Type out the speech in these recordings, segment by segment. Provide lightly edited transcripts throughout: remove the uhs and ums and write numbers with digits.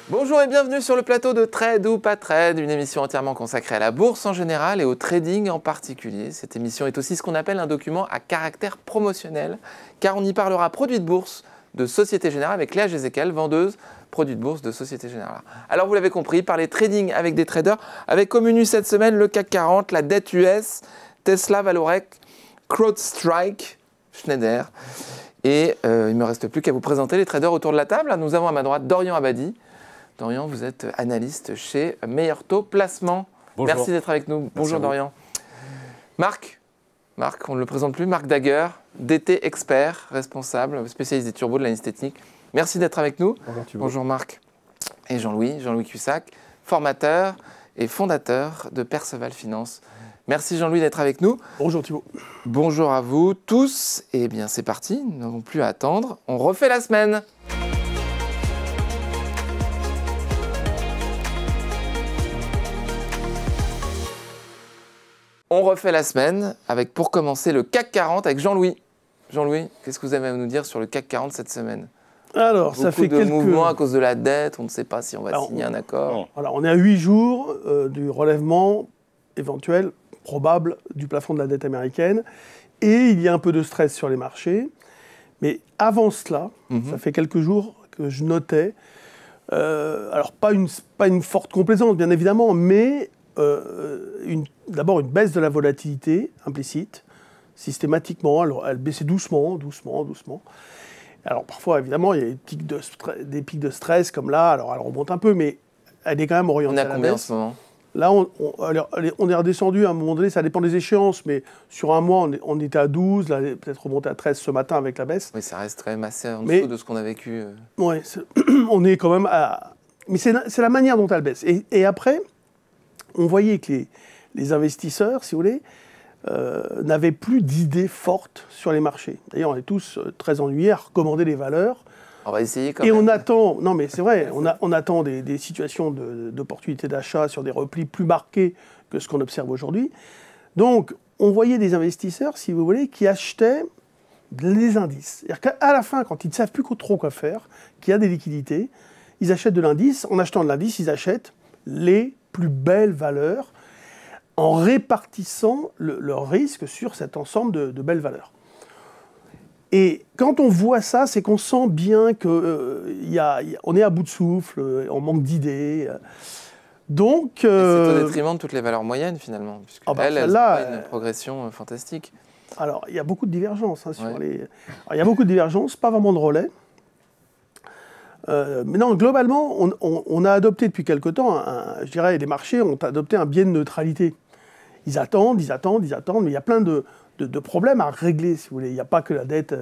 Bonjour et bienvenue sur le plateau de Trade ou pas Trade, une émission entièrement consacrée à la bourse en général et au trading en particulier. Cette émission est aussi ce qu'on appelle un document à caractère promotionnel, car on y parlera produits de bourse de Société Générale avec Léa Gézéquel, vendeuse produits de bourse de Société Générale. Alors vous l'avez compris, parler trading avec des traders, avec comme menu cette semaine le CAC 40, la dette US, Tesla, Valorec, CrowdStrike, Schneider. Et il ne me reste plus qu'à vous présenter les traders autour de la table. Nous avons à ma droite Dorian Abadi. Dorian, vous êtes analyste chez Meilleur Taux Placement. Bonjour. Merci d'être avec nous. Bonjour Dorian. Marc, on ne le présente plus, Marc Daguerre, DT expert, responsable, spécialiste des turbos de l'analyse technique. Merci d'être avec nous. Bonjour Thibaut. Bonjour Marc. Et Jean-Louis Cussac, formateur et fondateur de Perceval Finance. Merci Jean-Louis d'être avec nous. Bonjour Thibaut. Bonjour à vous tous. Et bien c'est parti, nous n'avons plus à attendre. On refait la semaine. On refait la semaine avec, pour commencer, le CAC 40 avec Jean-Louis. Jean-Louis, qu'est-ce que vous avez à nous dire sur le CAC 40 cette semaine? Alors, ça fait quelques mouvements à cause de la dette, on ne sait pas si on va signer un accord. Alors, on est à 8 jours du relèvement éventuel, probable, du plafond de la dette américaine. Et il y a un peu de stress sur les marchés. Mais avant cela, ça fait quelques jours que je notais, alors pas une forte complaisance, bien évidemment, mais d'abord une baisse de la volatilité implicite, systématiquement. Alors, elle baissait doucement. Alors parfois, évidemment, il y a des pics de stress comme là, alors elle remonte un peu, mais elle est quand même orientée à la baisse. On est à combien en ce moment? Là, on est redescendu à un moment donné, ça dépend des échéances, mais sur un mois, on était à 12, là, peut-être remonté à 13 ce matin avec la baisse. Oui, ça reste quand même assez en dessous de ce qu'on a vécu. Oui, on est quand même à... Mais c'est la manière dont elle baisse. Et après, on voyait que les investisseurs, si vous voulez, n'avaient plus d'idées fortes sur les marchés. D'ailleurs, on est tous très ennuyés à recommander les valeurs. On va essayer quand même. Et on attend, non mais c'est vrai, on attend des situations d'opportunité d'achat sur des replis plus marqués que ce qu'on observe aujourd'hui. Donc, on voyait des investisseurs, si vous voulez, qui achetaient les indices. C'est-à-dire qu'à la fin, quand ils ne savent plus trop quoi faire, qu'il y a des liquidités, ils achètent de l'indice. En achetant de l'indice, ils achètent les plus belles valeurs en répartissant leur risque sur cet ensemble de belles valeurs. Et quand on voit ça, c'est qu'on sent bien qu'on est à bout de souffle, on manque d'idées. Donc, c'est au détriment de toutes les valeurs moyennes finalement, puisque elles ont pas une progression fantastique. Alors, il y a beaucoup de divergences. Il y a beaucoup de divergences, pas vraiment de relais. Mais non, globalement, on a adopté depuis quelque temps, je dirais, les marchés ont adopté un biais de neutralité. Ils attendent, mais il y a plein de problèmes à régler, si vous voulez. Il n'y a pas que la dette,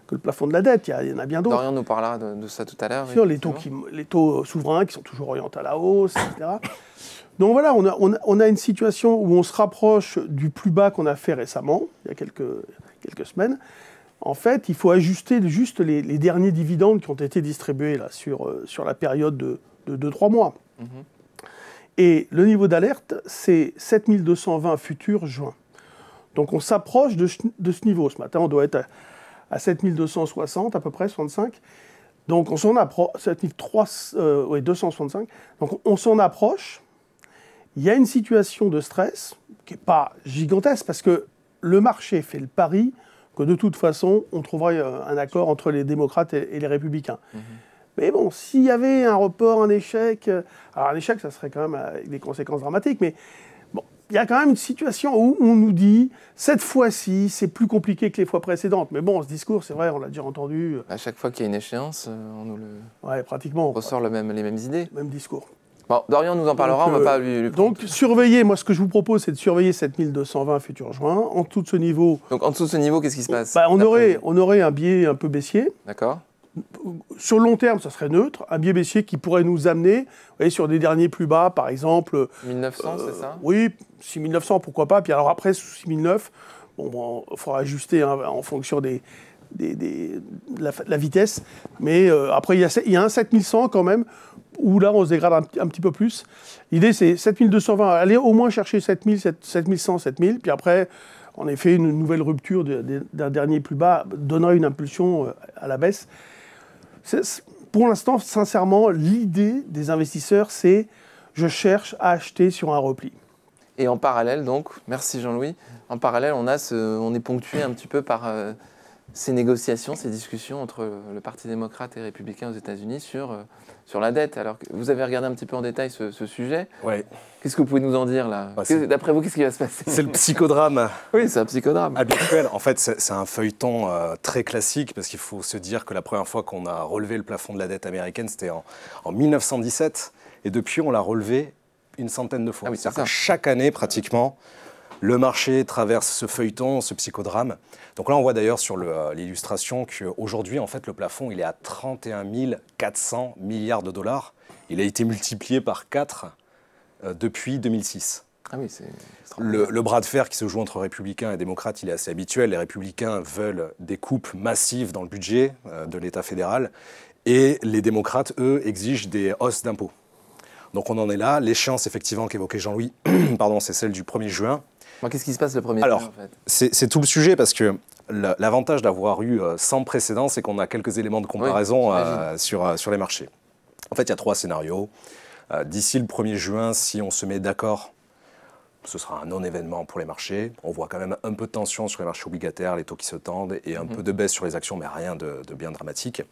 que le plafond de la dette, il y en a bien d'autres. Dorian nous parlera de ça tout à l'heure. Sur les taux souverains qui sont toujours orientés à la hausse, etc. Donc voilà, on a une situation où on se rapproche du plus bas qu'on a fait récemment, il y a quelques semaines. En fait, il faut ajuster juste les derniers dividendes qui ont été distribués là, sur la période de 2-3 mois. Et le niveau d'alerte, c'est 7220 futurs juin. Donc on s'approche de ce niveau. Ce matin, on doit être à 7260 à peu près, 65. Donc on s'en approche, 265. Donc on s'en approche. Il y a une situation de stress qui n'est pas gigantesque parce que le marché fait le pari que de toute façon, on trouverait un accord entre les démocrates et les républicains. Mais bon, s'il y avait un report, un échec... Alors un échec, ça serait quand même avec des conséquences dramatiques, mais bon, il y a quand même une situation où on nous dit, cette fois-ci, c'est plus compliqué que les fois précédentes. Mais bon, ce discours, c'est vrai, on l'a déjà entendu. À chaque fois qu'il y a une échéance, on nous pratiquement, ressort les mêmes idées. Même discours. Bon, Dorian nous en parlera, on ne va pas lui donc, surveiller, moi, ce que je vous propose, c'est de surveiller 7220 futurs juin. En dessous de ce niveau... Donc, en dessous de ce niveau, qu'est-ce qui se passe? On aurait un biais un peu baissier. D'accord. Sur le long terme, ça serait neutre. Un biais baissier qui pourrait nous amener, vous voyez, sur des derniers plus bas, par exemple... 1900, c'est ça? Oui, 6900, pourquoi pas. Puis alors après, sous 6009, bon, il faudra ajuster en fonction de la vitesse. Mais après, il y a un 7100 quand même, où là, on se dégrade un petit peu plus. L'idée, c'est 7220, aller au moins chercher 7000, 7100, 7000, puis après, en effet, une nouvelle rupture d'un dernier plus bas donnerait une impulsion à la baisse. pour l'instant, sincèrement, l'idée des investisseurs, c'est je cherche à acheter sur un repli. Et en parallèle, donc, merci Jean-Louis, en parallèle, on est ponctué un petit peu par ces négociations, ces discussions entre le Parti démocrate et républicain aux États-Unis sur la dette. Alors, vous avez regardé un petit peu en détail ce sujet. Ouais. Qu'est-ce que vous pouvez nous en dire là? D'après vous, qu'est-ce qui va se passer? C'est le psychodrame. Oui, c'est un psychodrame. Habituel. En fait, c'est un feuilleton très classique parce qu'il faut se dire que la première fois qu'on a relevé le plafond de la dette américaine, c'était en 1917. Et depuis, on l'a relevé une centaine de fois. Ah oui, C'est-à-dire que chaque année, pratiquement, le marché traverse ce feuilleton, ce psychodrame. Donc là, on voit d'ailleurs sur l'illustration qu'aujourd'hui, en fait, le plafond, il est à 31 400 milliards de dollars. Il a été multiplié par 4 depuis 2006. Ah oui, c'est le bras de fer qui se joue entre républicains et démocrates, il est assez habituel. Les républicains veulent des coupes massives dans le budget de l'État fédéral et les démocrates, eux, exigent des hausses d'impôts. Donc on en est là. L'échéance, effectivement, qu'évoquait Jean-Louis, c'est celle du 1er juin. Qu'est-ce qui se passe le 1er juin, Alors, en fait? c'est tout le sujet parce que l'avantage d'avoir eu sans précédent, c'est qu'on a quelques éléments de comparaison sur les marchés. En fait, il y a 3 scénarios. D'ici le 1er juin, si on se met d'accord, ce sera un non-événement pour les marchés. On voit quand même un peu de tension sur les marchés obligataires, les taux qui se tendent, et un peu de baisse sur les actions, mais rien de bien dramatique.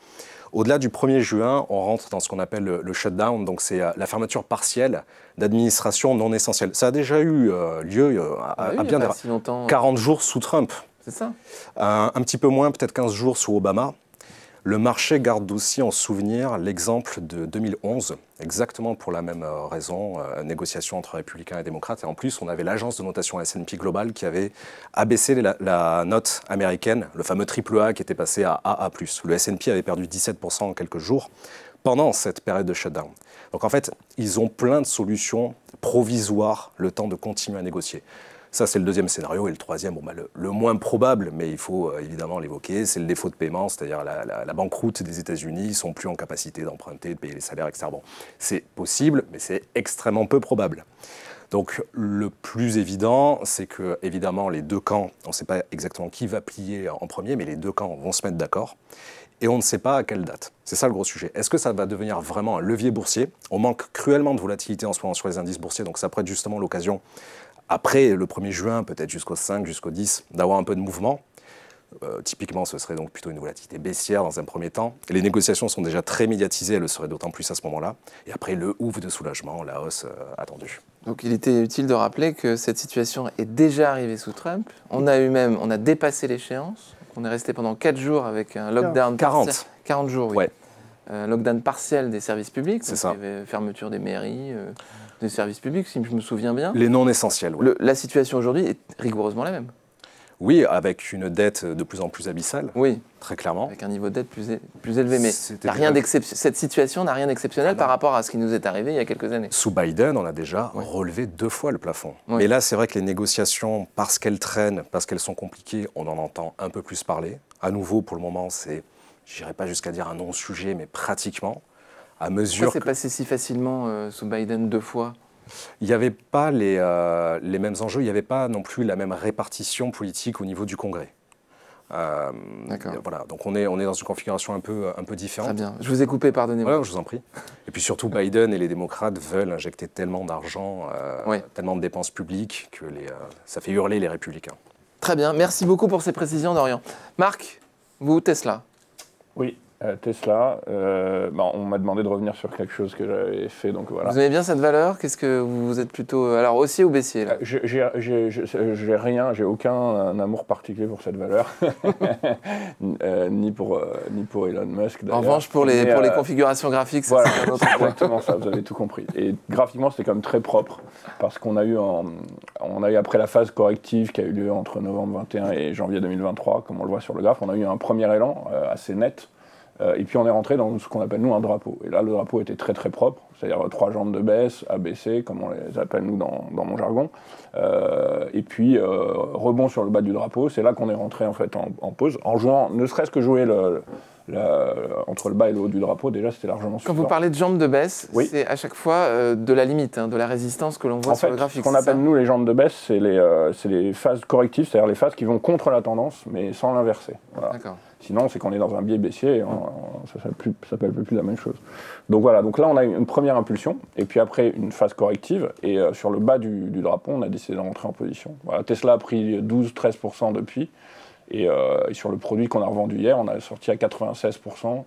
Au-delà du 1er juin, on rentre dans ce qu'on appelle le shutdown, donc c'est la fermeture partielle d'administrations non essentielles. Ça a déjà eu lieu à bien si longtemps. 40 jours sous Trump. C'est ça. Un petit peu moins, peut-être 15 jours sous Obama. Le marché garde aussi en souvenir l'exemple de 2011, exactement pour la même raison, négociation entre républicains et démocrates. Et en plus, on avait l'agence de notation S&P Global qui avait abaissé la note américaine, le fameux AAA qui était passé à AA+. Le S&P avait perdu 17% en quelques jours pendant cette période de shutdown. Donc en fait, ils ont plein de solutions provisoires, le temps de continuer à négocier. Ça, c'est le deuxième scénario. Et le troisième, le moins probable, mais il faut évidemment l'évoquer, c'est le défaut de paiement, c'est-à-dire la banqueroute des États-Unis. Ils ne sont plus en capacité d'emprunter, de payer les salaires, etc. Bon, c'est possible, mais c'est extrêmement peu probable. Donc, le plus évident, c'est que, évidemment, les deux camps, on ne sait pas exactement qui va plier en premier, mais les deux camps vont se mettre d'accord. Et on ne sait pas à quelle date. C'est ça le gros sujet. Est-ce que ça va devenir vraiment un levier boursier? On manque cruellement de volatilité en ce moment sur les indices boursiers, donc ça pourrait être justement l'occasion, après le 1er juin, peut-être jusqu'au 5, jusqu'au 10, d'avoir un peu de mouvement. Typiquement, ce serait donc plutôt une volatilité baissière dans un premier temps. Les négociations sont déjà très médiatisées, elles le seraient d'autant plus à ce moment-là. Et après, le ouf de soulagement, la hausse attendue. Donc il était utile de rappeler que cette situation est déjà arrivée sous Trump. On a dépassé l'échéance. On est resté pendant 4 jours avec un lockdown 40 jours, oui. Ouais. Lockdown partiel des services publics. C'est ça. Il y avait fermeture des mairies, des services publics, si je me souviens bien. Les non essentiels, oui. La situation aujourd'hui est rigoureusement la même. Oui, avec une dette de plus en plus abyssale, oui, très clairement. Avec un niveau de dette plus élevé. Mais cette situation n'a rien d'exceptionnel par rapport à ce qui nous est arrivé il y a quelques années. Sous Biden, on a déjà relevé 2 fois le plafond. Mais là, c'est vrai que les négociations, parce qu'elles traînent, parce qu'elles sont compliquées, on en entend un peu plus parler. À nouveau, pour le moment, c'est, je n'irai pas jusqu'à dire un non-sujet, mais pratiquement. À mesure Pourquoi c'est passé si facilement sous Biden 2 fois? Il n'y avait pas les mêmes enjeux, il n'y avait pas non plus la même répartition politique au niveau du Congrès. D'accord. Voilà, donc on est dans une configuration un peu différente. Très bien. Je vous ai coupé, pardonnez-moi. Ouais, je vous en prie. Et puis surtout, Biden et les démocrates veulent injecter tellement d'argent, tellement de dépenses publiques que ça fait hurler les républicains. Très bien. Merci beaucoup pour ces précisions, Dorian. Marc, vous, Tesla? Oui. Tesla, on m'a demandé de revenir sur quelque chose que j'avais fait, donc voilà. Vous aimez bien cette valeur? Qu'est-ce que vous êtes plutôt alors haussier ou baissier là? J'ai aucun amour particulier pour cette valeur, ni pour Elon Musk. En revanche, pour les configurations graphiques, voilà, c'est un autre point. Exactement ça, vous avez tout compris. Et graphiquement, c'était quand même très propre, parce qu'on a eu après la phase corrective qui a eu lieu entre novembre 2021 et janvier 2023, comme on le voit sur le graphe, on a eu un premier élan assez net. Et puis on est rentré dans ce qu'on appelle nous un drapeau. Et là le drapeau était très très propre, c'est-à-dire 3 jambes de baisse, ABC, comme on les appelle nous dans mon jargon. Et puis rebond sur le bas du drapeau, c'est là qu'on est rentré en fait en pause, en jouant, ne serait-ce que jouer entre le bas et le haut du drapeau, déjà c'était largement suffisant. Quand vous parlez de jambes de baisse, oui, c'est à chaque fois de la limite, de la résistance que l'on voit sur le graphique. Ce qu'on appelle nous les jambes de baisse, c'est les phases correctives, c'est-à-dire les phases qui vont contre la tendance, mais sans l'inverser. Voilà. D'accord. Sinon, c'est qu'on est dans un biais baissier et ça s'appelle plus la même chose. Donc voilà, donc là, on a une première impulsion, et puis après, une phase corrective, et sur le bas du drapeau, on a décidé de rentrer en position. Voilà, Tesla a pris 12-13% depuis, et sur le produit qu'on a revendu hier, on a sorti à 96%.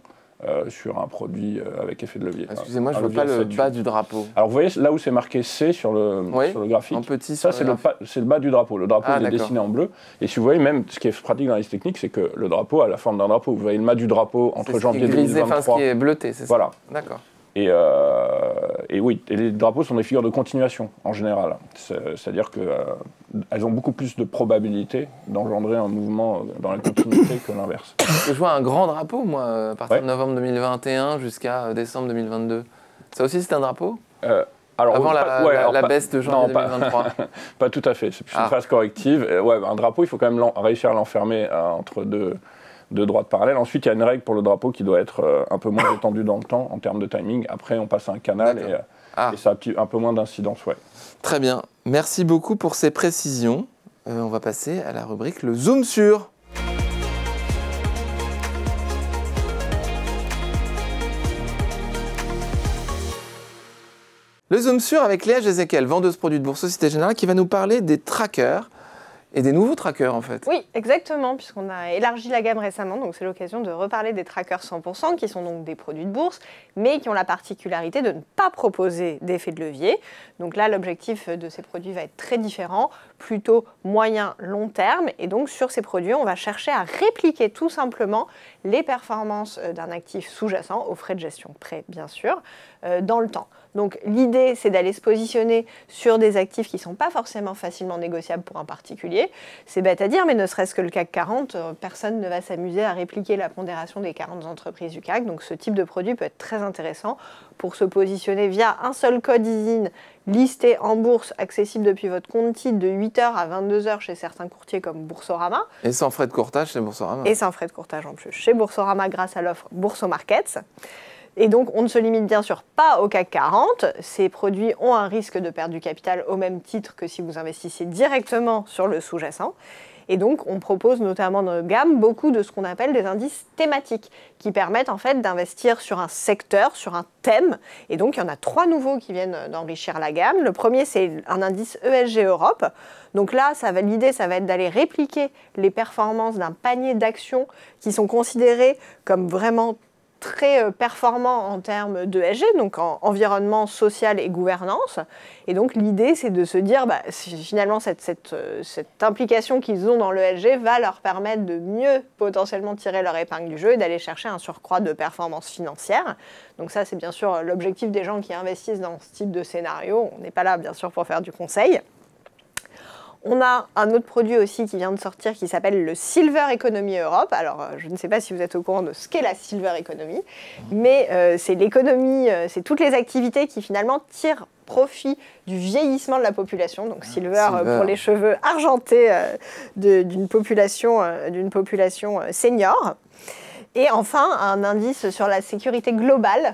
Sur un produit avec effet de levier. Excusez-moi, je ne vois pas le bas du drapeau. Alors vous voyez là où c'est marqué C sur le graphique, en petit, ça c'est le bas du drapeau. Le drapeau il est dessiné en bleu. Et si vous voyez, même ce qui est pratique dans l'analyse technique, c'est que le drapeau a la forme d'un drapeau. Vous voyez le mât du drapeau entre janvier 2023. Ce qui est bleuté, c'est ça. Voilà. D'accord. Et oui, et les drapeaux sont des figures de continuation en général. C'est-à-dire qu'elles ont beaucoup plus de probabilité d'engendrer un mouvement dans la continuité que l'inverse. Je vois un grand drapeau, moi, à partir de novembre 2021 jusqu'à décembre 2022. Ça aussi, c'est un drapeau avant la baisse de janvier 2023. Pas tout à fait, c'est plus une phase corrective. Un drapeau, il faut quand même réussir à l'enfermer entre deux droites parallèles. Ensuite, il y a une règle pour le drapeau qui doit être un peu moins étendue dans le temps en termes de timing. Après, on passe à un canal et ça a un peu moins d'incidence. Ouais. Très bien. Merci beaucoup pour ces précisions. On va passer à la rubrique le Zoom sur. Le Zoom sur avec Léa Jézéquel, vendeuse produits de Bourse Société Générale, qui va nous parler des trackers. Et des nouveaux trackers, en fait. Oui, exactement, puisqu'on a élargi la gamme récemment, donc c'est l'occasion de reparler des trackers 100%, qui sont donc des produits de bourse, mais qui ont la particularité de ne pas proposer d'effet de levier. Donc là, l'objectif de ces produits va être très différent, plutôt moyen-long terme. Et donc, sur ces produits, on va chercher à répliquer tout simplement les performances d'un actif sous-jacent, aux frais de gestion près, bien sûr, dans le temps. Donc l'idée, c'est d'aller se positionner sur des actifs qui ne sont pas forcément facilement négociables pour un particulier. C'est bête à dire, mais ne serait-ce que le CAC 40, personne ne va s'amuser à répliquer la pondération des 40 entreprises du CAC. Donc ce type de produit peut être très intéressant pour se positionner via un seul code ISIN listé en bourse, accessible depuis votre compte titre de 8h à 22h chez certains courtiers comme Boursorama. Et sans frais de courtage chez Boursorama. Et sans frais de courtage en plus chez Boursorama grâce à l'offre Boursomarkets. Et donc, on ne se limite bien sûr pas au CAC 40. Ces produits ont un risque de perdre du capital au même titre que si vous investissiez directement sur le sous-jacent. Et donc, on propose notamment dans notre gamme beaucoup de ce qu'on appelle des indices thématiques qui permettent en fait d'investir sur un secteur, sur un thème. Et donc, il y en a 3 nouveaux qui viennent d'enrichir la gamme. Le premier, c'est un indice ESG Europe. Donc là, l'idée, ça va être d'aller répliquer les performances d'un panier d'actions qui sont considérées comme vraiment très performant en termes d'ESG, donc en environnement social et gouvernance. Et donc l'idée, c'est de se dire, finalement, cette implication qu'ils ont dans l'ESG va leur permettre de mieux potentiellement tirer leur épingle du jeu et d'aller chercher un surcroît de performance financière. Donc ça, c'est bien sûr l'objectif des gens qui investissent dans ce type de scénario. On n'est pas là, bien sûr, pour faire du conseil. On a un autre produit aussi qui vient de sortir qui s'appelle le Silver Economy Europe. Alors, je ne sais pas si vous êtes au courant de ce qu'est la Silver Economy, mais c'est l'économie, c'est toutes les activités qui finalement tirent profit du vieillissement de la population. Donc Silver. Pour les cheveux argentés d'une population senior. Et enfin, un indice sur la sécurité globale.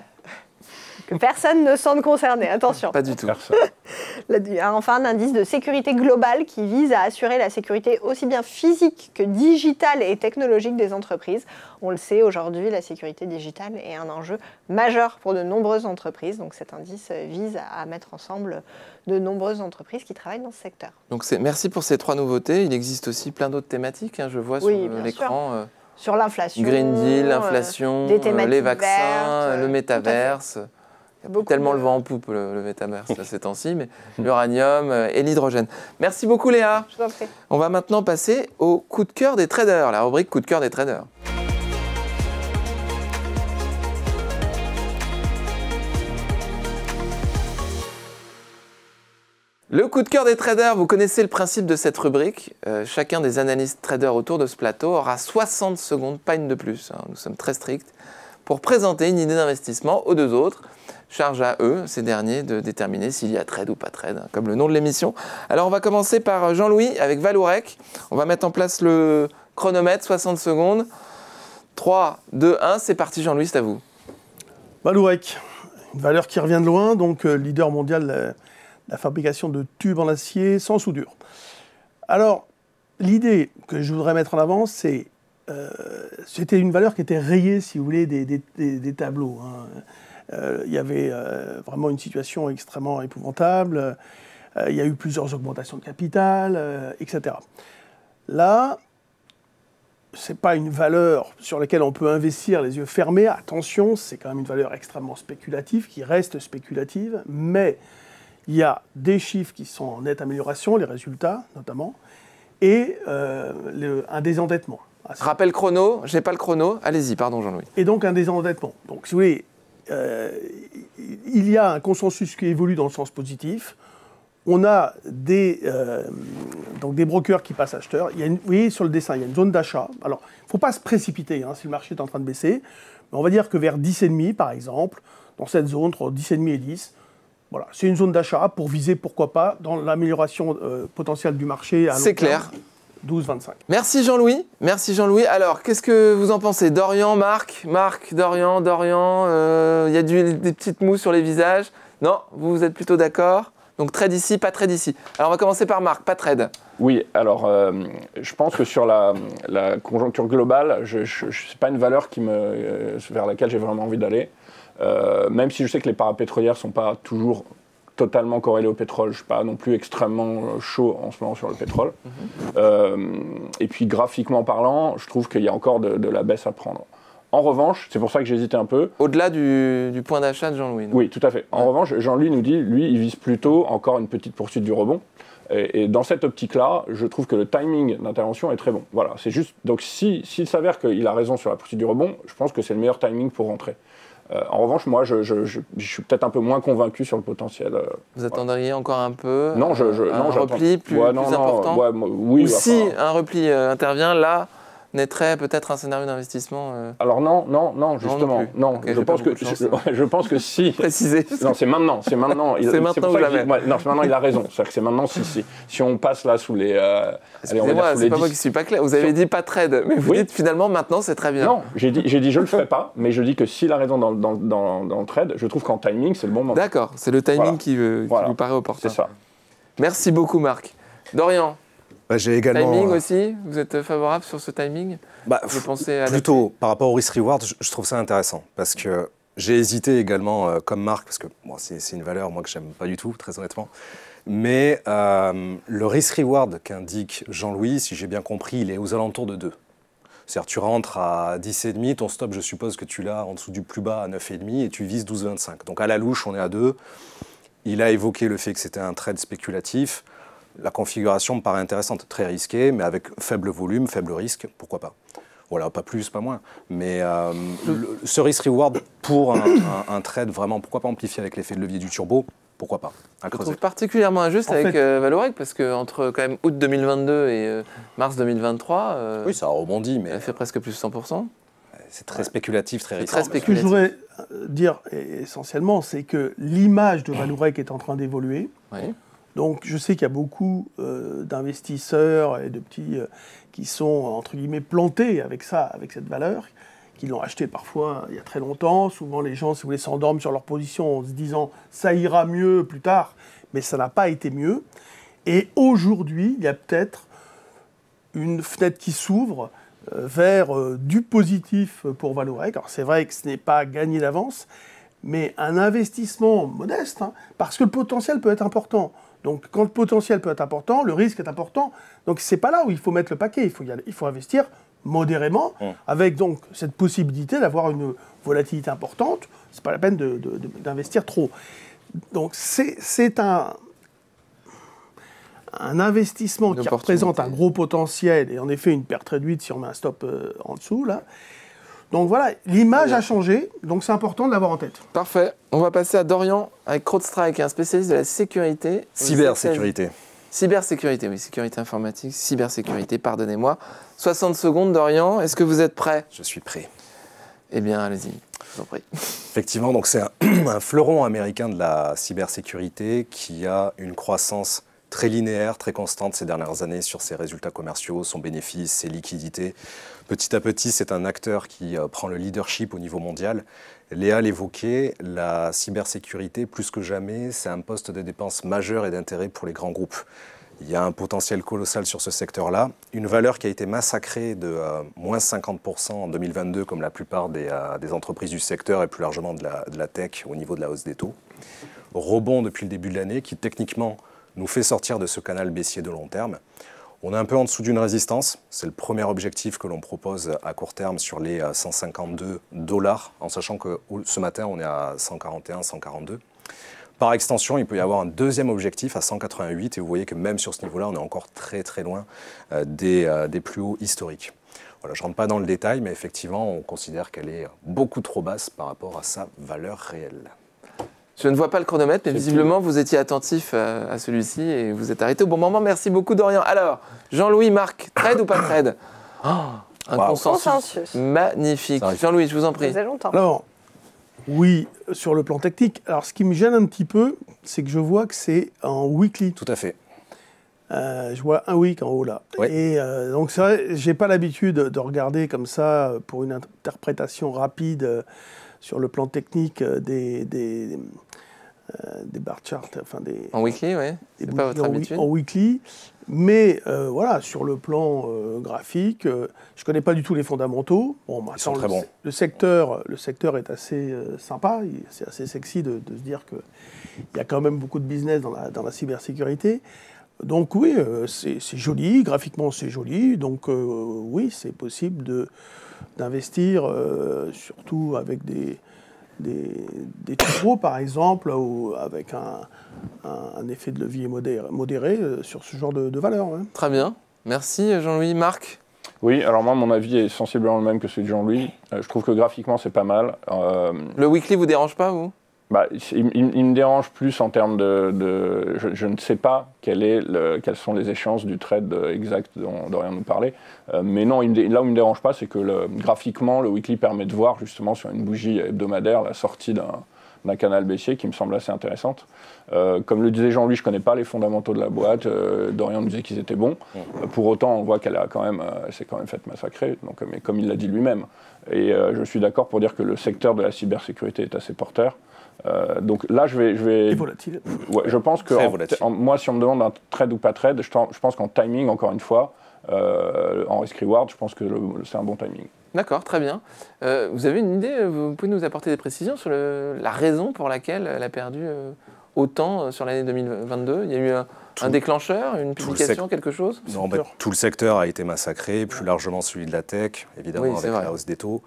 Que personne ne semble concerné, attention. Pas du tout. Enfin, un indice de sécurité globale qui vise à assurer la sécurité aussi bien physique que digitale et technologique des entreprises. On le sait, aujourd'hui, la sécurité digitale est un enjeu majeur pour de nombreuses entreprises. Donc cet indice vise à mettre ensemble de nombreuses entreprises qui travaillent dans ce secteur. Donc merci pour ces 3 nouveautés. Il existe aussi plein d'autres thématiques, je vois sur l'écran. Sur l'inflation. Green Deal, l'inflation, les vaccins, vertes, le métaverse. Il y a tellement le vent en poupe, le métaverse, ces temps-ci, mais l'uranium et l'hydrogène. Merci beaucoup, Léa. Je vous en prie. On va maintenant passer au coup de cœur des traders, la rubrique coup de cœur des traders. Le coup de cœur des traders, vous connaissez le principe de cette rubrique. Chacun des analystes traders autour de ce plateau aura 60 secondes, pas une de plus, nous sommes très stricts, pour présenter une idée d'investissement aux 2 autres. Charge à eux, ces derniers, de déterminer s'il y a trade ou pas trade, comme le nom de l'émission. Alors on va commencer par Jean-Louis avec Valourec. On va mettre en place le chronomètre, 60 secondes. 3, 2, 1, c'est parti Jean-Louis, c'est à vous. Valourec, une valeur qui revient de loin, donc leader mondial de la fabrication de tubes en acier sans soudure. Alors, l'idée que je voudrais mettre en avant, c'est c'était une valeur qui était rayée, si vous voulez, des tableaux. Il y avait vraiment une situation extrêmement épouvantable. Il y a eu plusieurs augmentations de capital, etc. Là, ce n'est pas une valeur sur laquelle on peut investir les yeux fermés. Attention, c'est quand même une valeur extrêmement spéculative, qui reste spéculative, mais il y a des chiffres qui sont en nette amélioration, les résultats notamment, et un désendettement. Rappel chrono, j'ai pas le chrono. Allez-y, pardon Jean-Louis. Et donc un désendettement. Donc si vous voulez, il y a un consensus qui évolue dans le sens positif. On a donc des brokers qui passent acheteurs. Vous voyez sur le dessin, il y a une zone d'achat. Alors, il ne faut pas se précipiter si le marché est en train de baisser. Mais on va dire que vers 10,5 par exemple, dans cette zone, entre 10,5 et 10, voilà, c'est une zone d'achat pour viser, pourquoi pas, dans l'amélioration potentielle du marché. C'est clair. 12,25. Merci Jean-Louis. Merci Jean-Louis. Alors, qu'est-ce que vous en pensez? Dorian, Marc, Dorian, il y a des petites mousses sur les visages. Non, vous êtes plutôt d'accord? Donc trade ici, pas trade ici. Alors on va commencer par Marc, pas trade. Oui, alors je pense que sur la conjoncture globale, ce n'est pas une valeur vers laquelle j'ai vraiment envie d'aller. Même si je sais que les parapétrolières ne sont pas toujours totalement corrélées au pétrole. Je ne suis pas non plus extrêmement chaud en ce moment sur le pétrole. Et puis graphiquement parlant, je trouve qu'il y a encore de la baisse à prendre. En revanche, c'est pour ça que j'hésitais un peu. Au-delà du point d'achat de Jean-Louis. Oui, tout à fait. En revanche, Jean-Louis nous dit, lui, il vise plutôt encore une petite poursuite du rebond. Et dans cette optique-là, je trouve que le timing d'intervention est très bon. Voilà, c'est juste. Donc, s'il s'avère qu'il a raison sur la poursuite du rebond, je pense que c'est le meilleur timing pour rentrer. En revanche, moi, je suis peut-être un peu moins convaincu sur le potentiel. Vous attendriez encore un peu? Non, un repli plus important? Oui. Ou si un repli intervient, là, naîtrait peut-être un scénario d'investissement Alors non, justement. Non, okay, je pense que si. Préciser. Non, c'est maintenant. C'est maintenant ou jamais. Non, c'est maintenant, il a raison. C'est-à-dire que c'est maintenant, si on passe là sous les... Excusez-moi, c'est pas moi qui suis pas clair. Vous avez dit pas trade, mais vous dites finalement maintenant c'est très bien. Non, j'ai dit je le ferai pas, mais je dis que s'il a raison dans le trade, je trouve qu'en timing, c'est le bon moment. D'accord, c'est le timing qui vous paraît opportun. C'est ça. Merci beaucoup Marc. Dorian, j'ai également... Timing aussi, vous êtes favorable sur ce timing? Vous pensez à plutôt, par rapport au risk-reward, je trouve ça intéressant, parce que j'ai hésité également, comme Marc, parce que c'est une valeur moi, que j'aime pas du tout, très honnêtement, mais le risk-reward qu'indique Jean-Louis, si j'ai bien compris, il est aux alentours de 2. C'est-à-dire tu rentres à 10,5, ton stop, je suppose que tu l'as en dessous du plus bas à 9,5 et tu vises 12,25. Donc à la louche, on est à 2. Il a évoqué le fait que c'était un trade spéculatif. La configuration me paraît intéressante, très risquée, mais avec faible volume, faible risque, pourquoi pas. Voilà, pas plus, pas moins. Mais ce risk-reward pour un trade vraiment, pourquoi pas amplifier avec l'effet de levier du turbo, pourquoi pas. Je trouve particulièrement injuste avec Vallourec, parce qu'entre quand même août 2022 et mars 2023, oui, ça a rebondi, mais... Elle fait presque plus 100%. C'est très spéculatif, très risqué. Ce que je voudrais dire essentiellement, c'est que l'image de Vallourec est en train d'évoluer. Oui. Donc je sais qu'il y a beaucoup d'investisseurs et de petits qui sont, entre guillemets, plantés avec ça, avec cette valeur, qui l'ont acheté parfois il y a très longtemps. Souvent les gens, si vous voulez, s'endorment sur leur position en se disant « ça ira mieux plus tard », mais ça n'a pas été mieux. Et aujourd'hui, il y a peut-être une fenêtre qui s'ouvre vers du positif pour Vallourec. Alors c'est vrai que ce n'est pas gagné d'avance, mais un investissement modeste, parce que le potentiel peut être important. Donc, quand le potentiel peut être important, le risque est important. Donc, ce n'est pas là où il faut mettre le paquet. Il faut investir modérément, avec donc cette possibilité d'avoir une volatilité importante. Ce n'est pas la peine d'investir trop. Donc, c'est un investissement qui représente un gros potentiel et en effet une perte réduite si on met un stop en dessous, là. Donc voilà, l'image a changé, donc c'est important de l'avoir en tête. Parfait. On va passer à Dorian avec CrowdStrike, un spécialiste de la sécurité. Cybersécurité. Cybersécurité, oui, sécurité informatique, cybersécurité, pardonnez-moi. 60 secondes, Dorian, est-ce que vous êtes prêt? Je suis prêt. Eh bien, allez-y, je vous en prie. Effectivement, donc c'est un fleuron américain de la cybersécurité qui a une croissance très linéaire, très constante ces dernières années sur ses résultats commerciaux, son bénéfice, ses liquidités. Petit à petit, c'est un acteur qui prend le leadership au niveau mondial. Léa l'évoquait, la cybersécurité, plus que jamais, c'est un poste de dépense majeur et d'intérêt pour les grands groupes. Il y a un potentiel colossal sur ce secteur-là. Une valeur qui a été massacrée de moins 50% en 2022, comme la plupart des entreprises du secteur et plus largement de la tech au niveau de la hausse des taux. Rebond depuis le début de l'année qui techniquement nous fait sortir de ce canal baissier de long terme. On est un peu en dessous d'une résistance. C'est le premier objectif que l'on propose à court terme sur les 152 $, en sachant que ce matin, on est à 141, 142. Par extension, il peut y avoir un deuxième objectif à 188 et vous voyez que même sur ce niveau-là, on est encore très très loin des plus hauts historiques. Voilà, je ne rentre pas dans le détail, mais effectivement, on considère qu'elle est beaucoup trop basse par rapport à sa valeur réelle. Je ne vois pas le chronomètre, mais visiblement, vous étiez attentif à celui-ci et vous êtes arrêté au bon moment. Merci beaucoup, Dorian. Alors, Jean-Louis, Marc, trade ou pas trade? Un consensus magnifique. Jean-Louis, je vous en prie. Ça faisait longtemps. Alors, oui, sur le plan technique. Alors, ce qui me gêne un petit peu, c'est que je vois que c'est en weekly. Tout à fait. Je vois un week en haut là. Oui. Et donc, c'est vrai, j'ai pas l'habitude de regarder comme ça pour une interprétation rapide sur le plan technique des bar charts, enfin des. En weekly, oui. C'est pas votre habitude. En weekly, mais voilà, sur le plan graphique, je connais pas du tout les fondamentaux. Bon, Ils sont très bons. Le secteur est assez sympa, c'est assez sexy de se dire que il y a quand même beaucoup de business dans la cybersécurité. Donc oui, c'est joli, graphiquement c'est joli, donc oui, c'est possible d'investir, surtout avec des turbos par exemple, ou avec un effet de levier modéré sur ce genre de valeur. Hein. Très bien. Merci Jean-Louis. Marc? Oui, alors moi, mon avis est sensiblement le même que celui de Jean-Louis. Je trouve que graphiquement, c'est pas mal. Le weekly vous dérange pas, vous? Il me dérange plus en termes de je ne sais pas quelles sont les échéances du trade exact dont Dorian nous parlait. Mais non, là où il ne me dérange pas, c'est que graphiquement, le weekly permet de voir justement sur une bougie hebdomadaire la sortie d'un canal baissier qui me semble assez intéressante. Comme le disait Jean-Louis, je ne connais pas les fondamentaux de la boîte. Dorian nous disait qu'ils étaient bons. Pour autant, on voit qu'elle s'est quand même faite massacrer, donc, mais comme il l'a dit lui-même. Et je suis d'accord pour dire que le secteur de la cybersécurité est assez porteur. Donc là, je vais. Et volatile. Ouais, je pense que moi, si on me demande un trade ou pas trade, je pense qu'en timing, encore une fois, en risk-reward, je pense que c'est un bon timing. D'accord, très bien. Vous avez une idée, vous pouvez nous apporter des précisions sur la raison pour laquelle elle a perdu autant sur l'année 2022? Il y a eu un déclencheur, une publication, quelque chose? Non, tout le secteur a été massacré, plus largement celui de la tech, évidemment, avec la hausse des taux.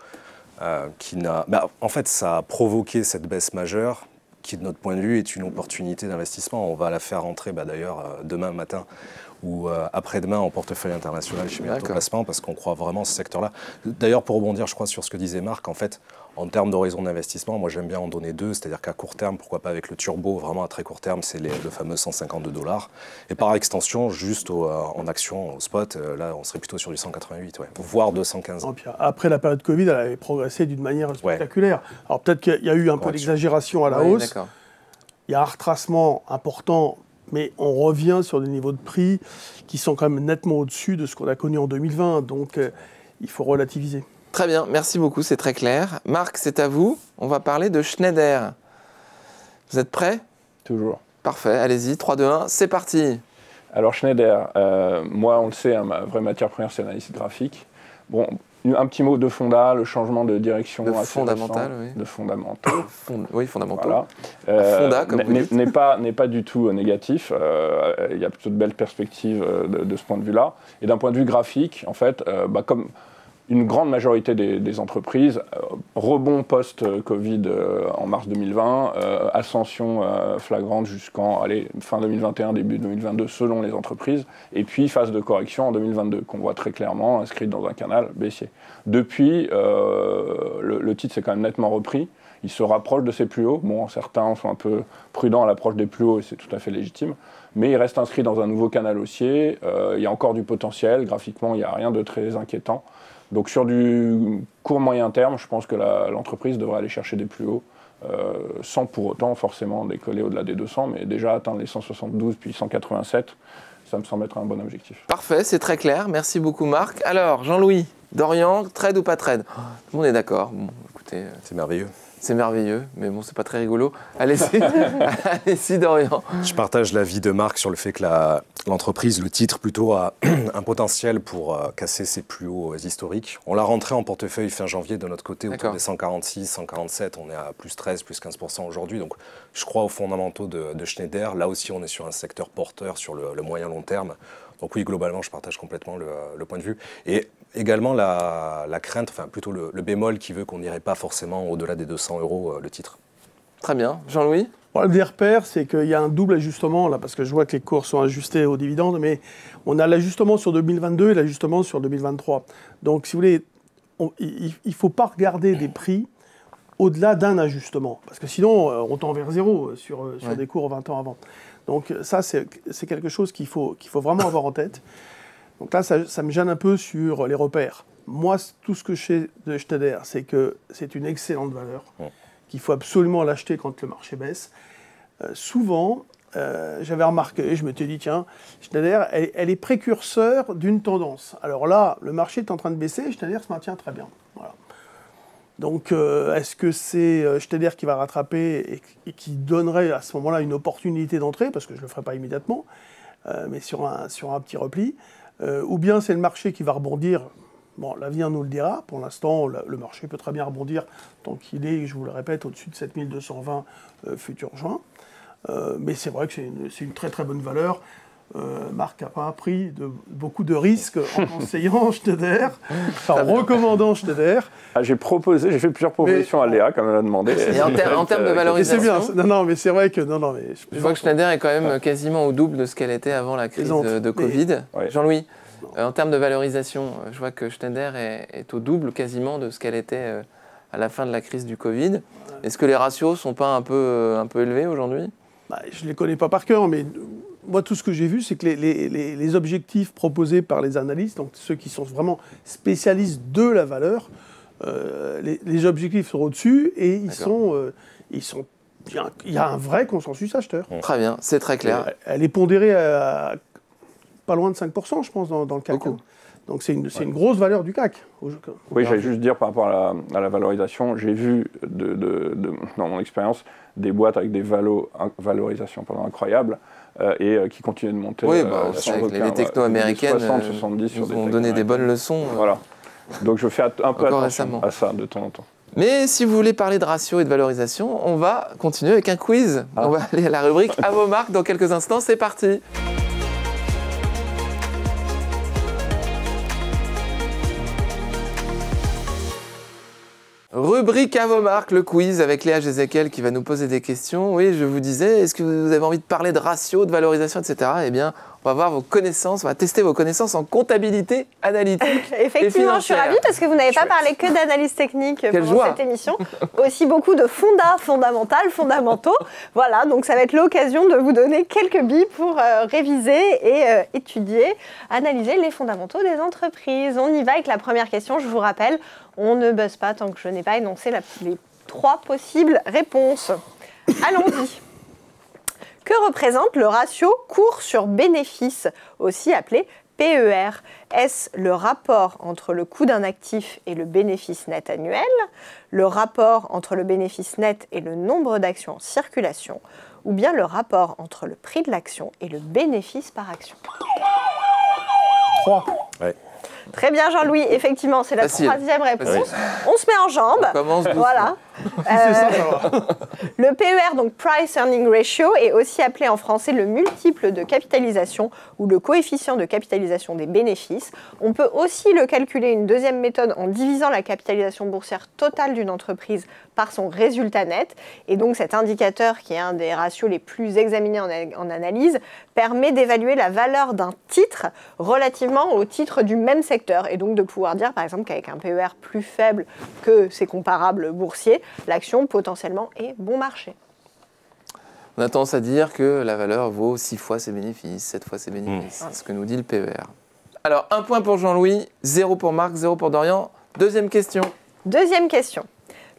En fait, ça a provoqué cette baisse majeure qui, de notre point de vue, est une opportunité d'investissement. On va la faire rentrer d'ailleurs demain matin ou après-demain en portefeuille international chez Mercato Placement parce qu'on croit vraiment ce secteur-là. D'ailleurs, pour rebondir, je crois, sur ce que disait Marc, en fait, en termes d'horizon d'investissement, moi j'aime bien en donner deux, c'est-à-dire qu'à court terme, pourquoi pas avec le turbo, vraiment à très court terme, c'est le fameux 152 $. Et par extension, juste en action, au spot, là on serait plutôt sur du 188, voire 215. Après la période Covid, elle avait progressé d'une manière spectaculaire. Alors peut-être qu'il y a eu un peu d'exagération à la hausse. Il y a un retracement important, mais on revient sur des niveaux de prix qui sont quand même nettement au-dessus de ce qu'on a connu en 2020. Donc il faut relativiser. Très bien, merci beaucoup, c'est très clair. Marc, c'est à vous. On va parler de Schneider. Vous êtes prêts? Toujours. Parfait, allez-y, 3, 2, 1, c'est parti. Alors Schneider, moi on le sait, ma vraie matière première c'est l'analyse graphique. Bon, un petit mot de fonda, le changement de direction. De fondamental, oui. De fondamentaux. Oui, fondamentaux. Voilà. Fonda, comme vous dites. N'est pas du tout négatif. Il y a plutôt de belles perspectives de ce point de vue-là. Et d'un point de vue graphique, en fait, comme une grande majorité des entreprises, rebond post-Covid en mars 2020, ascension flagrante jusqu'en fin 2021, début 2022, selon les entreprises, et puis phase de correction en 2022, qu'on voit très clairement inscrite dans un canal baissier. Depuis, le titre s'est quand même nettement repris. Il se rapproche de ses plus hauts. Bon, certains sont un peu prudents à l'approche des plus hauts, et c'est tout à fait légitime. Mais il reste inscrit dans un nouveau canal haussier. Il y a encore du potentiel. Graphiquement, il n'y a rien de très inquiétant. Donc sur du court-moyen terme, je pense que l'entreprise devrait aller chercher des plus hauts, sans pour autant forcément décoller au-delà des 200, mais déjà atteindre les 172 puis 187, ça me semble être un bon objectif. Parfait, c'est très clair. Merci beaucoup Marc. Alors, Jean-Louis, Dorian, trade ou pas trade? Tout le monde est d'accord. Bon, écoutez, c'est merveilleux. C'est merveilleux, mais bon, c'est pas très rigolo. Allez-y, allez-y Dorian. Je partage l'avis de Marc sur le fait que l'entreprise, le titre plutôt, a un potentiel pour casser ses plus hauts historiques. On l'a rentré en portefeuille fin janvier de notre côté, autour des 146, 147. On est à plus 13, plus 15% aujourd'hui. Donc je crois aux fondamentaux de Schneider. Là aussi, on est sur un secteur porteur sur le moyen long terme. Donc oui, globalement, je partage complètement le point de vue. Et également la crainte, enfin plutôt le bémol qui veut qu'on n'irait pas forcément au-delà des 200 € le titre. Très bien. Jean-Louis ? Le problème des repères, c'est qu'il y a un double ajustement, là, parce que je vois que les cours sont ajustés aux dividendes, mais on a l'ajustement sur 2022 et l'ajustement sur 2023. Donc, si vous voulez, il ne faut pas regarder des prix au-delà d'un ajustement, parce que sinon, on tend vers zéro sur des cours 20 ans avant. Donc, ça, c'est quelque chose qu'il faut vraiment avoir en tête. Donc là, ça me gêne un peu sur les repères. Moi, tout ce que je sais de Schneider, c'est que c'est une excellente valeur, qu'il faut absolument l'acheter quand le marché baisse. Souvent, j'avais remarqué, je m'étais dit, tiens, Schneider, elle est précurseur d'une tendance. Alors là, le marché est en train de baisser, Schneider se maintient très bien. Voilà. Donc, est-ce que c'est Schneider qui va rattraper et qui donnerait à ce moment-là une opportunité d'entrée, parce que je ne le ferai pas immédiatement, mais sur un petit repli, ou bien c'est le marché qui va rebondir. Bon, l'avenir nous le dira. Pour l'instant, le marché peut très bien rebondir tant qu'il est, je vous le répète, au-dessus de 7220 futur juin. Mais c'est vrai que c'est une très très bonne valeur. Marc n'a pas pris beaucoup de risques en conseillant Schneider, en recommandant Schneider. J'ai fait plusieurs propositions à Léa, comme elle a demandé. Et en termes de valorisation, c'est bien. Non, mais c'est vrai que... je vois que Schneider est quand même quasiment au double de ce qu'elle était avant la crise de Covid. Ouais. Jean-Louis, en termes de valorisation, je vois que Schneider est au double quasiment de ce qu'elle était à la fin de la crise du Covid. Est-ce que les ratios ne sont pas un peu élevés aujourd'hui ? Je ne les connais pas par cœur, mais moi, tout ce que j'ai vu, c'est que les objectifs proposés par les analystes, donc ceux qui sont vraiment spécialistes de la valeur, les objectifs sont au-dessus et il y a un vrai consensus acheteur. Très bien, c'est très clair. Elle est pondérée à pas loin de 5%, je pense, dans le CAC. Donc c'est une grosse valeur du CAC. Oui, j'allais juste dire par rapport à la valorisation, j'ai vu dans mon expérience des boîtes avec des valorisations incroyables et qui continuent de monter. Oui, les technos américaines 60-70 nous ont donné des bonnes leçons. Voilà. Donc je fais un peu attention récemment à ça de temps en temps. Mais si vous voulez parler de ratio et de valorisation, on va continuer avec un quiz. On va aller à la rubrique à vos marques dans quelques instants. C'est parti. Rubrique à vos marques, le quiz avec Léa Jézéquel qui va nous poser des questions. Oui, je vous disais, est-ce que vous avez envie de parler de ratio, de valorisation, etc. Eh bien, on va voir vos connaissances, on va tester vos connaissances en comptabilité analytique. Effectivement, je suis ravie parce que vous n'avez pas parlé que d'analyse technique pendant cette émission. Aussi beaucoup de fondamentaux. Voilà, donc ça va être l'occasion de vous donner quelques billes pour réviser et étudier, analyser les fondamentaux des entreprises. On y va avec la première question, je vous rappelle. On ne buzz pas tant que je n'ai pas énoncé les 3 possibles réponses. Allons-y. Que représente le ratio cours sur bénéfice, aussi appelé PER? Est-ce le rapport entre le coût d'un actif et le bénéfice net annuel, le rapport entre le bénéfice net et le nombre d'actions en circulation, ou bien le rapport entre le prix de l'action et le bénéfice par action? 3. Ouais. Très bien Jean-Louis, effectivement, c'est la 3e réponse. Oui. On se met en jambe. On commence doucement. Voilà. Le PER, donc Price Earning Ratio, est aussi appelé en français le multiple de capitalisation ou le coefficient de capitalisation des bénéfices. On peut aussi le calculer une deuxième méthode en divisant la capitalisation boursière totale d'une entreprise par son résultat net. Et donc cet indicateur, qui est un des ratios les plus examinés en analyse, permet d'évaluer la valeur d'un titre relativement au titre du même secteur. Et donc de pouvoir dire par exemple qu'avec un PER plus faible que ses comparables boursiers, l'action potentiellement est bon marché. On a tendance à dire que la valeur vaut 6 fois ses bénéfices, 7 fois ses bénéfices. C'est ce que nous dit le PER. Alors, 1 point pour Jean-Louis, 0 pour Marc, 0 pour Dorian. Deuxième question. Deuxième question.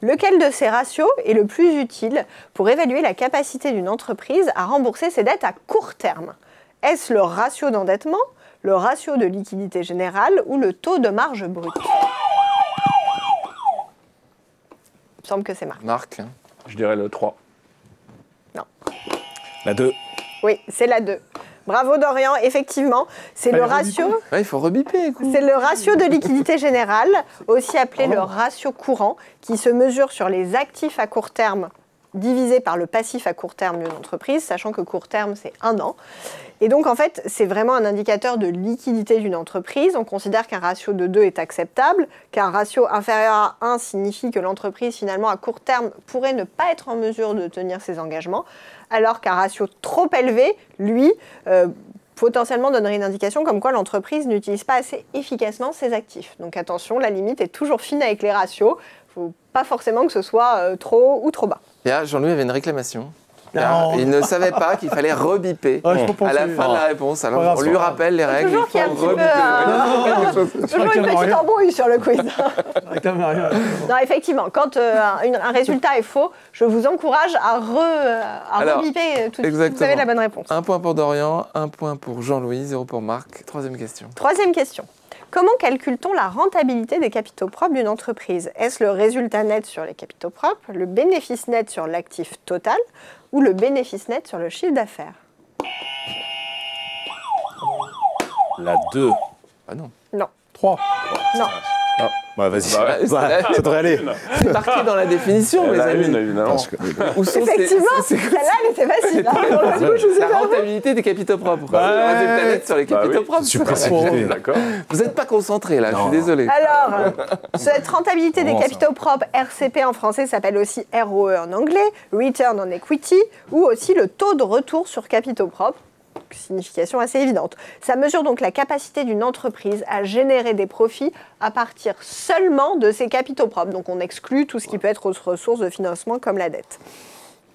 Lequel de ces ratios est le plus utile pour évaluer la capacité d'une entreprise à rembourser ses dettes à court terme? Est-ce le ratio d'endettement, le ratio de liquidité générale ou le taux de marge brute? me semble que c'est Marc. Marc. Je dirais le 3. La 2. Oui, c'est la 2. Bravo Dorian, effectivement, c'est le ratio. Ouais, il faut rebiper. Écoute. C'est le ratio de liquidité générale, aussi appelé le ratio courant, qui se mesure sur les actifs à court terme divisé par le passif à court terme d'une entreprise, sachant que court terme, c'est 1 an. Et donc, en fait, c'est vraiment un indicateur de liquidité d'une entreprise. On considère qu'un ratio de 2 est acceptable, qu'un ratio inférieur à 1 signifie que l'entreprise, finalement, à court terme, pourrait ne pas être en mesure de tenir ses engagements, alors qu'un ratio trop élevé, lui, potentiellement donnerait une indication comme quoi l'entreprise n'utilise pas assez efficacement ses actifs. Donc attention, la limite est toujours fine avec les ratios. Il ne faut pas forcément que ce soit trop haut ou trop bas. Et là, Jean-Louis avait une réclamation. Non. Il ne savait pas qu'il fallait rebiper Ah, je peux à la penser. fin de la réponse. Alors Regarde, on lui rappelle les règles. Toujours Il qu'il y a un faut petit peu rebiper. toujours une petite rien. embrouille sur le quiz. Réclame rien. Non, effectivement, quand un résultat est faux, je vous encourage à Alors, rebiper tout de suite. Vous exactement. avez la bonne réponse. 1 point pour Dorian, 1 point pour Jean-Louis, 0 pour Marc. Troisième question. Troisième question. Comment calcule-t-on la rentabilité des capitaux propres d'une entreprise? Est-ce le résultat net sur les capitaux propres, le bénéfice net sur l'actif total ou le bénéfice net sur le chiffre d'affaires? La 2. Ah non. Non. 3. Non. Ouais, vas-y. Bah ouais, Ouais, ça devrait aller. C'est marqué dans la définition, mes La amis. une, évidemment. Parce que- Où sont Effectivement, ces- celle-là, elle était facile. Hein, pour le coup, je vous ai la pas- rentabilité des capitaux propres. Ouais. Le résultat net sur les Bah capitaux oui, propres. je suis précipité. D'accord. Vous n'êtes pas concentré là, je suis Non. désolé. Alors, cette rentabilité des Comment ça capitaux propres, RCP en français, s'appelle aussi ROE en anglais, Return on Equity, ou aussi le taux de retour sur capitaux propres. Signification assez évidente. Ça mesure donc la capacité d'une entreprise à générer des profits à partir seulement de ses capitaux propres. Donc on exclut tout ce qui peut être autre ressource de financement comme la dette.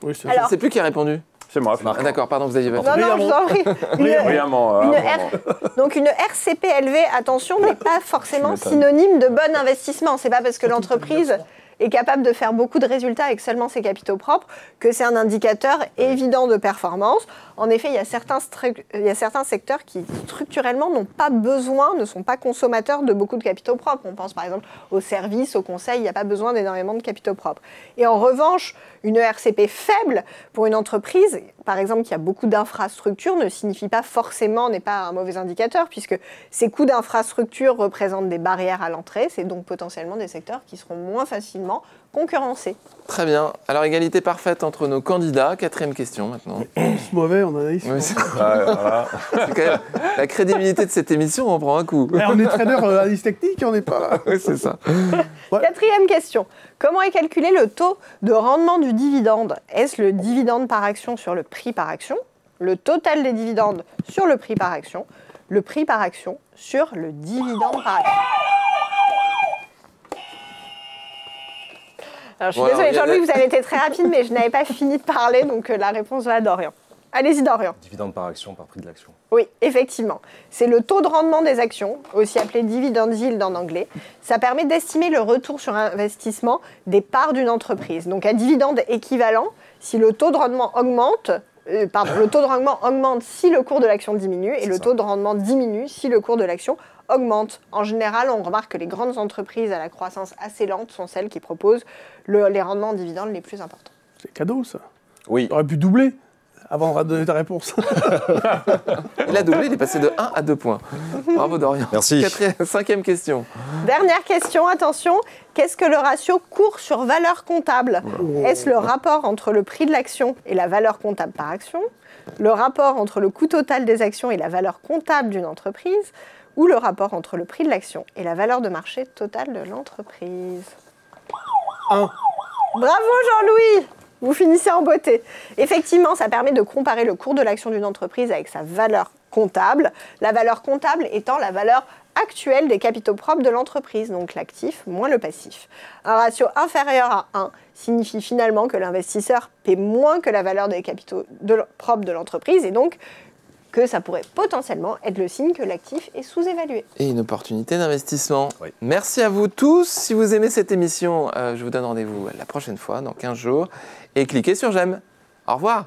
Oui, c'est Je Alors- ne sais plus qui a répondu. C'est moi. Ah, d'accord, pardon, vous aviez Non, non, je vous en prie. Brillamment. Une vraiment. Donc une RCP élevée, attention, n'est pas forcément Tu m'étonnes. synonyme de bon investissement. C'est pas parce que l'entreprise est capable de faire beaucoup de résultats avec seulement ses capitaux propres que c'est un indicateur évident de performance. En effet, il y a certains secteurs qui structurellement n'ont pas besoin, ne sont pas consommateurs de beaucoup de capitaux propres. On pense par exemple aux services, aux conseils, il n'y a pas besoin d'énormément de capitaux propres. Et en revanche, une RCP faible pour une entreprise, par exemple qui a beaucoup d'infrastructures, ne signifie pas forcément, n'est pas un mauvais indicateur, puisque ces coûts d'infrastructure représentent des barrières à l'entrée. C'est donc potentiellement des secteurs qui seront moins facilement concurrencés. Très bien. Alors, égalité parfaite entre nos candidats. Quatrième question maintenant. tous mauvais en analyse. Oui, c'est Ouais, voilà. c'est quand même la crédibilité de cette émission, on prend un coup. Ouais, on est trader analyse technique, on n'est pas. Oui, c'est ça. Ouais. Quatrième question. Comment est calculé le taux de rendement du dividende? Est-ce le dividende par action sur le prix par action, le total des dividendes sur le prix par action, le prix par action sur le dividende par action? Alors, je suis Bon, alors, désolée, il y a- Jean-Louis, vous avez été très rapide, mais je n'avais pas fini de parler, donc la réponse va à Dorian. Allez-y, Dorian. Dividende par action, par prix de l'action. Oui, effectivement. C'est le taux de rendement des actions, aussi appelé dividend yield en anglais. Ça permet d'estimer le retour sur investissement des parts d'une entreprise. Donc, à dividende équivalent, si le taux de rendement augmente, le taux de rendement augmente si le cours de l'action diminue et le taux de rendement diminue si le cours de l'action augmente. En général, on remarque que les grandes entreprises à la croissance assez lente sont celles qui proposent les rendements en dividendes les plus importants. C'est cadeau, ça. Oui. T'aurais pu doubler avant de donner ta réponse. Il a doublé, il est passé de 1 à 2 points. Bravo Dorian. Merci. Cinquième question. Dernière question, attention. Qu'est-ce que le ratio cours sur valeur comptable? Est-ce le rapport entre le prix de l'action et la valeur comptable par action? Le rapport entre le coût total des actions et la valeur comptable d'une entreprise? Ou le rapport entre le prix de l'action et la valeur de marché totale de l'entreprise? 1. Bravo Jean-Louis! Vous finissez en beauté. Effectivement, ça permet de comparer le cours de l'action d'une entreprise avec sa valeur comptable. La valeur comptable étant la valeur actuelle des capitaux propres de l'entreprise, donc l'actif moins le passif. Un ratio inférieur à 1 signifie finalement que l'investisseur paie moins que la valeur des capitaux propres de l'entreprise et donc que ça pourrait potentiellement être le signe que l'actif est sous-évalué. Et une opportunité d'investissement. Oui. Merci à vous tous. Si vous aimez cette émission, je vous donne rendez-vous la prochaine fois, dans 15 jours. Et cliquez sur j'aime. Au revoir.